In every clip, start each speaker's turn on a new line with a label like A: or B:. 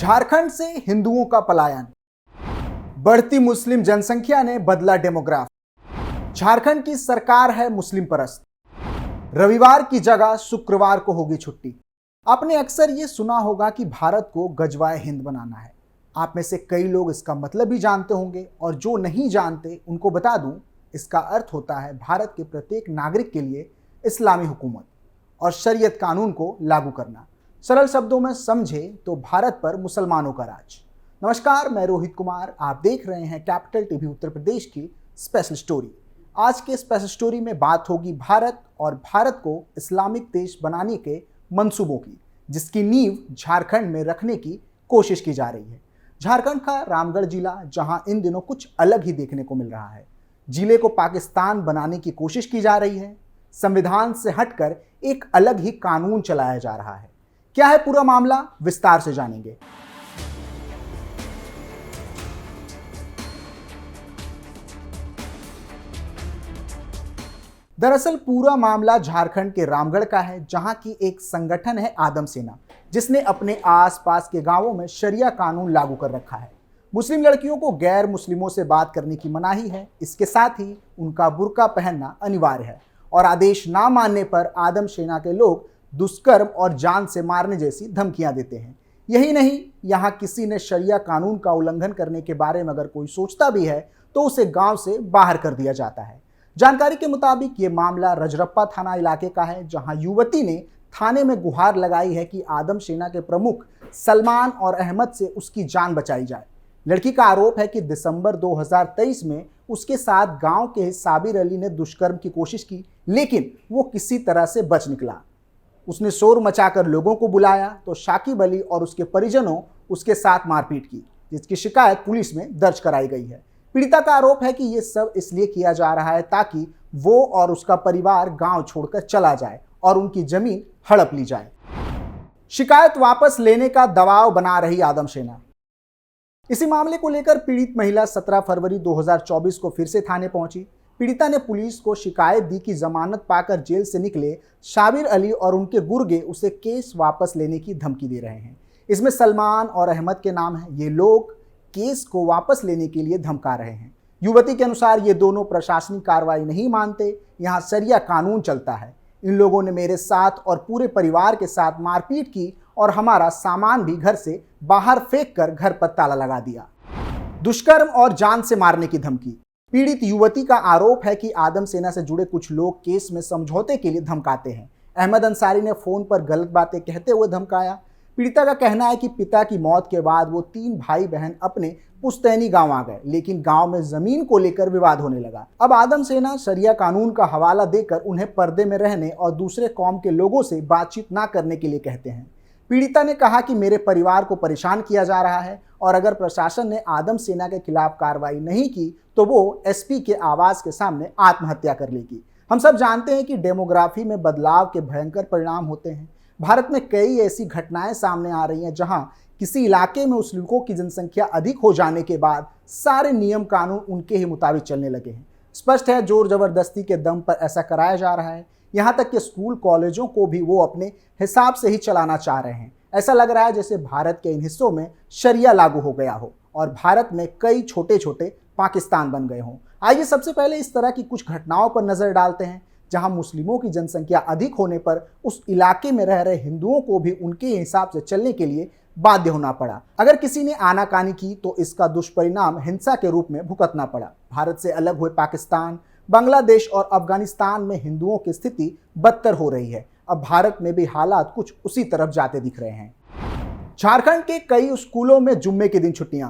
A: झारखंड से हिंदुओं का पलायन, बढ़ती मुस्लिम जनसंख्या ने बदला डेमोग्राफ। झारखंड की सरकार है मुस्लिम परस्त, रविवार की जगह शुक्रवार को होगी छुट्टी। आपने अक्सर ये सुना होगा कि भारत को गजवाए हिंद बनाना है। आप में से कई लोग इसका मतलब भी जानते होंगे, और जो नहीं जानते उनको बता दूं, इसका अर्थ होता है भारत के प्रत्येक नागरिक के लिए इस्लामी हुकूमत और शरीयत कानून को लागू करना। सरल शब्दों में समझे तो भारत पर मुसलमानों का राज। नमस्कार, मैं रोहित कुमार, आप देख रहे हैं कैपिटल टीवी उत्तर प्रदेश की स्पेशल स्टोरी। आज के स्पेशल स्टोरी में बात होगी भारत और भारत को इस्लामिक देश बनाने के मंसूबों की, जिसकी नींव झारखंड में रखने की कोशिश की जा रही है। झारखंड का रामगढ़ जिला, जहां इन दिनों कुछ अलग ही देखने को मिल रहा है। जिले को पाकिस्तान बनाने की कोशिश की जा रही है। संविधान से हटकर एक अलग ही कानून चलाया जा रहा है। क्या है पूरा मामला, विस्तार से जानेंगे। दरअसल पूरा मामला झारखंड के रामगढ़ का है, जहां की एक संगठन है आदम सेना, जिसने अपने आसपास के गांवों में शरिया कानून लागू कर रखा है। मुस्लिम लड़कियों को गैर मुस्लिमों से बात करने की मनाही है। इसके साथ ही उनका बुर्का पहनना अनिवार्य है, और आदेश ना मानने पर आदम सेना के लोग दुष्कर्म और जान से मारने जैसी धमकियां देते हैं। यही नहीं, यहाँ किसी ने शरिया कानून का उल्लंघन करने के बारे में अगर कोई सोचता भी है तो उसे गांव से बाहर कर दिया जाता है। जानकारी के मुताबिक ये मामला रजरप्पा थाना इलाके का है, जहां युवती ने थाने में गुहार लगाई है कि आदम सेना के प्रमुख सलमान और अहमद से उसकी जान बचाई जाए। लड़की का आरोप है कि दिसंबर 2023 में उसके साथ गांव के साबिर अली ने दुष्कर्म की कोशिश की, लेकिन वो किसी तरह से बच निकला। उसने शोर मचाकर लोगों को बुलाया तो शाकिब अली और उसके परिजनों उसके साथ मारपीट की, जिसकी शिकायत पुलिस में दर्ज कराई गई है। पीड़िता का आरोप है कि ये सब इसलिए किया जा रहा है ताकि वो और उसका परिवार गांव छोड़कर चला जाए और उनकी जमीन हड़प ली जाए। शिकायत वापस लेने का दबाव बना रही आदम सेना। इसी मामले को लेकर पीड़ित महिला 17 फरवरी 2024 को फिर से थाने पहुंची। पीड़िता ने पुलिस को शिकायत दी कि जमानत पाकर जेल से निकले शाबिर अली और उनके गुर्गे उसे केस वापस लेने की धमकी दे रहे हैं। इसमें सलमान और अहमद के नाम हैं। ये लोग केस को वापस लेने के लिए धमका रहे हैं। युवती के अनुसार ये दोनों प्रशासनिक कार्रवाई नहीं मानते, यहाँ शरिया कानून चलता है। इन लोगों ने मेरे साथ और पूरे परिवार के साथ मारपीट की और हमारा सामान भी घर से बाहर फेंक कर घर पर ताला लगा दिया। दुष्कर्म और जान से मारने की धमकी। पीड़ित युवती का आरोप है कि आदम सेना से जुड़े कुछ लोग केस में समझौते के लिए धमकाते हैं। अहमद अंसारी ने फोन पर गलत बातें कहते हुए धमकाया। पीड़िता का कहना है कि पिता की मौत के बाद वो 3 भाई बहन अपने पुश्तैनी गांव आ गए, लेकिन गांव में जमीन को लेकर विवाद होने लगा। अब आदम सेना शरिया कानून का हवाला देकर उन्हें पर्दे में रहने और दूसरे कौम के लोगों से बातचीत ना करने के लिए कहते हैं। पीड़िता ने कहा कि मेरे परिवार को परेशान किया जा रहा है, और अगर प्रशासन ने आदम सेना के खिलाफ कार्रवाई नहीं की तो वो एसपी के आवास के सामने आत्महत्या कर लेगी। हम सब जानते हैं कि डेमोग्राफी में बदलाव के भयंकर परिणाम होते हैं। भारत में कई ऐसी घटनाएं सामने आ रही हैं जहां किसी इलाके में मुस्लिमों की जनसंख्या अधिक हो जाने के बाद सारे नियम कानून उनके ही मुताबिक चलने लगे हैं। स्पष्ट है, जोर जबरदस्ती के दम पर ऐसा कराया जा रहा है। यहाँ तक कि स्कूल कॉलेजों को भी वो अपने हिसाब से ही चलाना चाह रहे हैं। ऐसा लग रहा है जैसे भारत के इन हिस्सों में शरिया लागू हो गया हो और भारत में कई छोटे छोटे पाकिस्तान बन गए हों। आइए सबसे पहले इस तरह की कुछ घटनाओं पर नजर डालते हैं जहां मुस्लिमों की जनसंख्या अधिक होने पर उस इलाके में रह रहे हिंदुओं को भी उनके हिसाब से चलने के लिए बाध्य होना पड़ा। अगर किसी ने आनाकानी की तो इसका दुष्परिणाम हिंसा के रूप में भुगतना पड़ा। भारत से अलग हुए पाकिस्तान, बांग्लादेश और अफगानिस्तान में हिंदुओं की स्थिति बदतर हो रही है। अब भारत में भी हालात कुछ उसी तरफ जाते दिख रहे हैं। झारखंड के कई स्कूलों में जुम्मे के दिन छुट्टियां।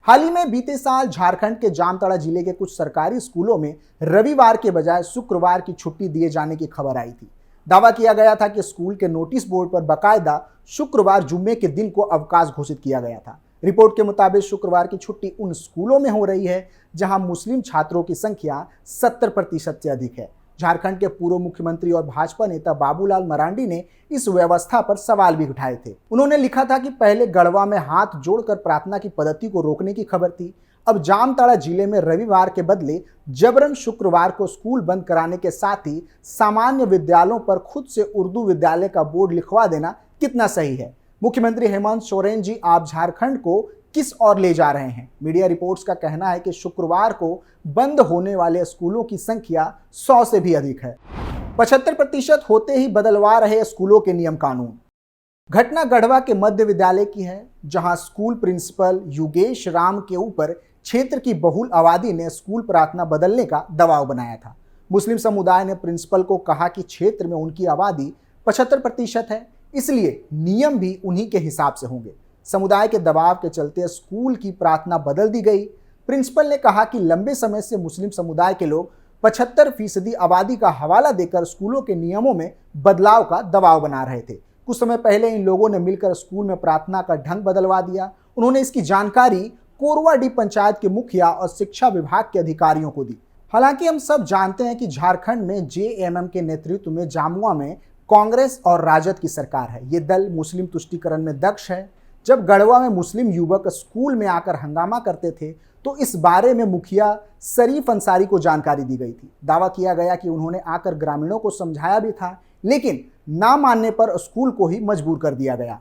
A: हाल ही में बीते साल झारखंड के जामताड़ा जिले के कुछ सरकारी स्कूलों में रविवार के बजाय शुक्रवार की छुट्टी दिए जाने की खबर आई थी। दावा किया गया था कि स्कूल के नोटिस बोर्ड पर बाकायदा शुक्रवार जुम्मे के दिन को अवकाश घोषित किया गया था। रिपोर्ट के मुताबिक शुक्रवार की छुट्टी उन स्कूलों में हो रही है जहां मुस्लिम छात्रों की संख्या 70% से अधिक है। झारखंड के पूर्व मुख्यमंत्री और भाजपा नेता बाबूलाल मरांडी ने इस व्यवस्था पर सवाल भी उठाए थे। उन्होंने लिखा था कि पहले गढ़वा में हाथ जोड़कर प्रार्थना की पद्धति को रोकने की खबर थी, अब जामताड़ा जिले में रविवार के बदले जबरन शुक्रवार को स्कूल बंद कराने के साथ ही सामान्य विद्यालयों पर खुद से उर्दू विद्यालय का बोर्ड लिखवा देना कितना सही है। मुख्यमंत्री हेमंत सोरेन जी आप झारखंड को किस ओर ले जा रहे हैं? मीडिया रिपोर्ट्स का कहना है कि शुक्रवार को बंद होने वाले स्कूलों की संख्या 100 से भी अधिक है। 75% होते ही बदलवा रहे स्कूलों के नियम कानून। घटना गढ़वा के मध्य विद्यालय की है, जहां स्कूल प्रिंसिपल युगेश राम के ऊपर क्षेत्र की बहुल आबादी ने स्कूल प्रार्थना बदलने का दबाव बनाया था। मुस्लिम समुदाय ने प्रिंसिपल को कहा कि क्षेत्र में उनकी आबादी 75% है, इसलिए नियम भी उन्हीं के हिसाब से होंगे। समुदाय के दबाव के चलते स्कूल की प्रार्थना बदल दी गई। प्रिंसिपल ने कहा कि लंबे समय से मुस्लिम समुदाय के लोग 75% आबादी का हवाला देकर स्कूलों के नियमों में बदलाव का दबाव बना रहे थे। कुछ समय पहले इन लोगों ने मिलकर स्कूल में प्रार्थना का ढंग बदलवा दिया। उन्होंने इसकी जानकारी कोरवाडी पंचायत के मुखिया और शिक्षा विभाग के अधिकारियों को दी। हालांकि हम सब जानते हैं कि झारखंड में जेएमएम के नेतृत्व में जामुआ में कांग्रेस और राजद की सरकार है। ये दल मुस्लिम तुष्टीकरण में दक्ष है। जब गढ़वा में मुस्लिम युवक स्कूल में आकर हंगामा करते थे तो इस बारे में मुखिया शरीफ अंसारी को जानकारी दी गई थी। दावा किया गया कि उन्होंने आकर ग्रामीणों को समझाया भी था, लेकिन ना मानने पर स्कूल को ही मजबूर कर दिया गया।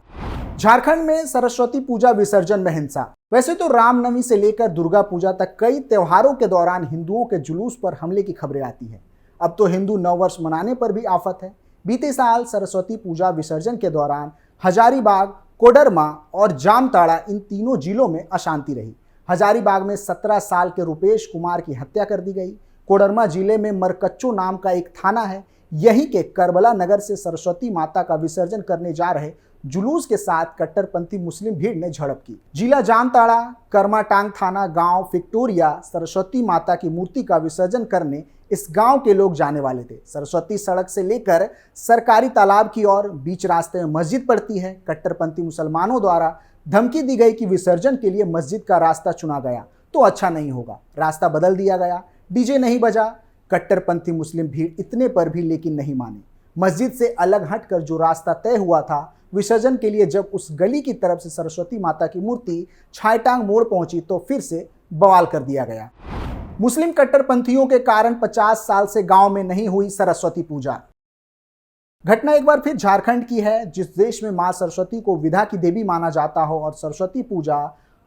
A: झारखंड में सरस्वती पूजा विसर्जन में हिंसा। वैसे तो रामनवमी से लेकर दुर्गा पूजा तक कई त्योहारों के दौरान हिंदुओं के जुलूस पर हमले की खबरें आती है। अब तो हिंदू नववर्ष मनाने पर भी आफत है। बीते साल सरस्वती पूजा विसर्जन के दौरान हजारीबाग, कोडरमा और जामताड़ा इन तीनों जिलों में अशांति रही। हजारीबाग में 17 साल के रुपेश कुमार की हत्या कर दी गई। कोडरमा जिले में मरकच्चो नाम का एक थाना है। यहीं के करबला नगर से सरस्वती माता का विसर्जन करने जा रहे जुलूस के साथ कट्टरपंथी मुस्लिम भीड़ ने झड़प की। जिला जामताड़ा, करमाटांग थाना गांव विक्टोरिया सरस्वती माता की मूर्ति का विसर्जन करने इस गांव के लोग जाने वाले थे। सरस्वती सड़क से लेकर सरकारी तालाब की ओर बीच रास्ते में मस्जिद पड़ती है। कट्टरपंथी मुसलमानों द्वारा धमकी दी गई कि विसर्जन के लिए मस्जिद का रास्ता चुना गया तो अच्छा नहीं होगा। रास्ता बदल दिया गया, डीजे नहीं बजा। कट्टरपंथी मुस्लिम भीड़ इतने पर भी लेकिन नहीं माने। मस्जिद से अलग हटकर जो रास्ता तय हुआ था विसर्जन के लिए, जब उस गली की तरफ से सरस्वती माता की मूर्ति छायटांग मोड़ पहुंची तो फिर से बवाल कर दिया गया। मुस्लिम कट्टरपंथियों के कारण 50 साल से गांव में नहीं हुई सरस्वती पूजा। घटना एक बार फिर झारखंड की है, जिस देश में मां सरस्वती को विद्या की देवी माना जाता हो और सरस्वती पूजा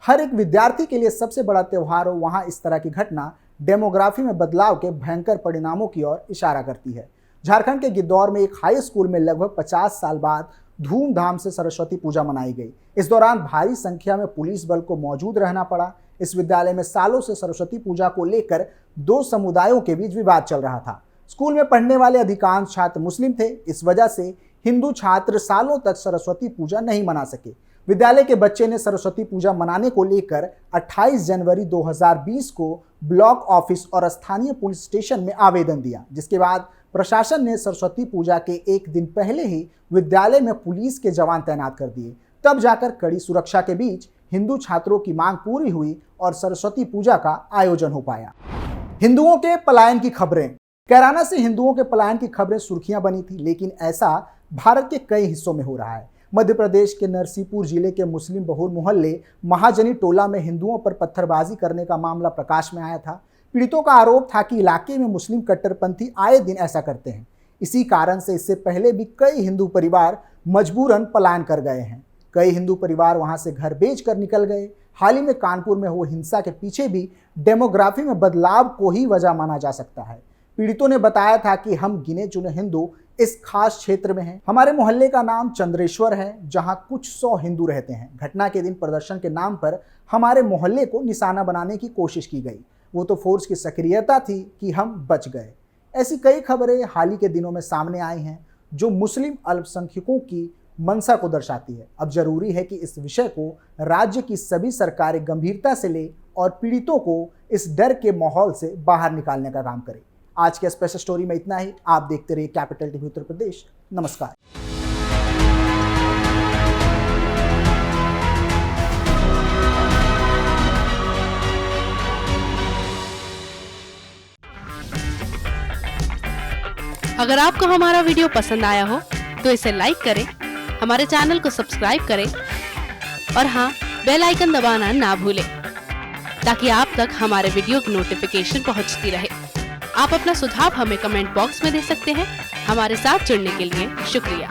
A: हर एक विद्यार्थी के लिए सबसे बड़ा त्योहार हो, वहां इस तरह की घटना डेमोग्राफी में बदलाव के भयंकर परिणामों की ओर इशारा करती है। झारखंड के गिद्धौर में एक हाई स्कूल में लगभग 50 साल बाद धूमधाम से सरस्वती पूजा मनाई गई। इस दौरान भारी संख्या में पुलिस बल को मौजूद रहना पड़ा। इस विद्यालय में सालों से सरस्वती पूजा को लेकर दो समुदायों के बीच विवाद चल रहा था। स्कूल में पढ़ने वाले अधिकांश छात्र मुस्लिम थे। इस वजह से हिंदू छात्र सालों तक सरस्वती पूजा नहीं मना सके। विद्यालय के बच्चे ने सरस्वती पूजा मनाने को लेकर 28 जनवरी 2020 को ब्लॉक ऑफिस और स्थानीय पुलिस स्टेशन में आवेदन दिया, जिसके बाद प्रशासन ने सरस्वती पूजा के एक दिन पहले ही विद्यालय में पुलिस के जवान तैनात कर दिए। तब जाकर कड़ी सुरक्षा के बीच हिंदू छात्रों की मांग पूरी हुई और सरस्वती पूजा का आयोजन हो पाया। हिंदुओं के पलायन की खबरें। कैराना से हिंदुओं के पलायन की खबरें सुर्खियां बनी थी, लेकिन ऐसा भारत के कई हिस्सों में हो रहा है। मध्य प्रदेश के नरसिंहपुर जिले के मुस्लिम बहुल मोहल्ले महाजनी टोला में हिंदुओं पर पत्थरबाजी करने का मामला प्रकाश में आया था। पीड़ितों का आरोप था कि इलाके में मुस्लिम कट्टरपंथी आए दिन ऐसा करते हैं। इसी कारण से इससे पहले भी कई हिंदू परिवार मजबूरन पलायन कर गए हैं। कई हिंदू परिवार वहां से घर बेचकर निकल गए। हाल ही में कानपुर में हुई हिंसा के पीछे भी डेमोग्राफी में बदलाव को ही वजह माना जा सकता है। पीड़ितों ने बताया था कि हम गिने चुने हिंदू इस खास क्षेत्र में हैं। हमारे मोहल्ले का नाम चंद्रेश्वर है, जहां कुछ 100 हिंदू रहते हैं। घटना के दिन प्रदर्शन के नाम पर हमारे मोहल्ले को निशाना बनाने की कोशिश की गई। वो तो फोर्स की सक्रियता थी कि हम बच गए। ऐसी कई खबरें हाल ही के दिनों में सामने आई हैं जो मुस्लिम अल्पसंख्यकों की मंशा को दर्शाती है। अब जरूरी है कि इस विषय को राज्य की सभी सरकारें गंभीरता से ले और पीड़ितों को इस डर के माहौल से बाहर निकालने का काम करें। आज के स्पेशल स्टोरी में इतना ही। आप देखते रहिए कैपिटल टीवी उत्तर प्रदेश। नमस्कार।
B: अगर आपको हमारा वीडियो पसंद आया हो तो इसे लाइक करें, हमारे चैनल को सब्सक्राइब करें और हाँ, बेल आइकन दबाना ना भूलें ताकि आप तक हमारे वीडियो की नोटिफिकेशन पहुंचती रहे। आप अपना सुझाव हमें कमेंट बॉक्स में दे सकते हैं। हमारे साथ जुड़ने के लिए शुक्रिया।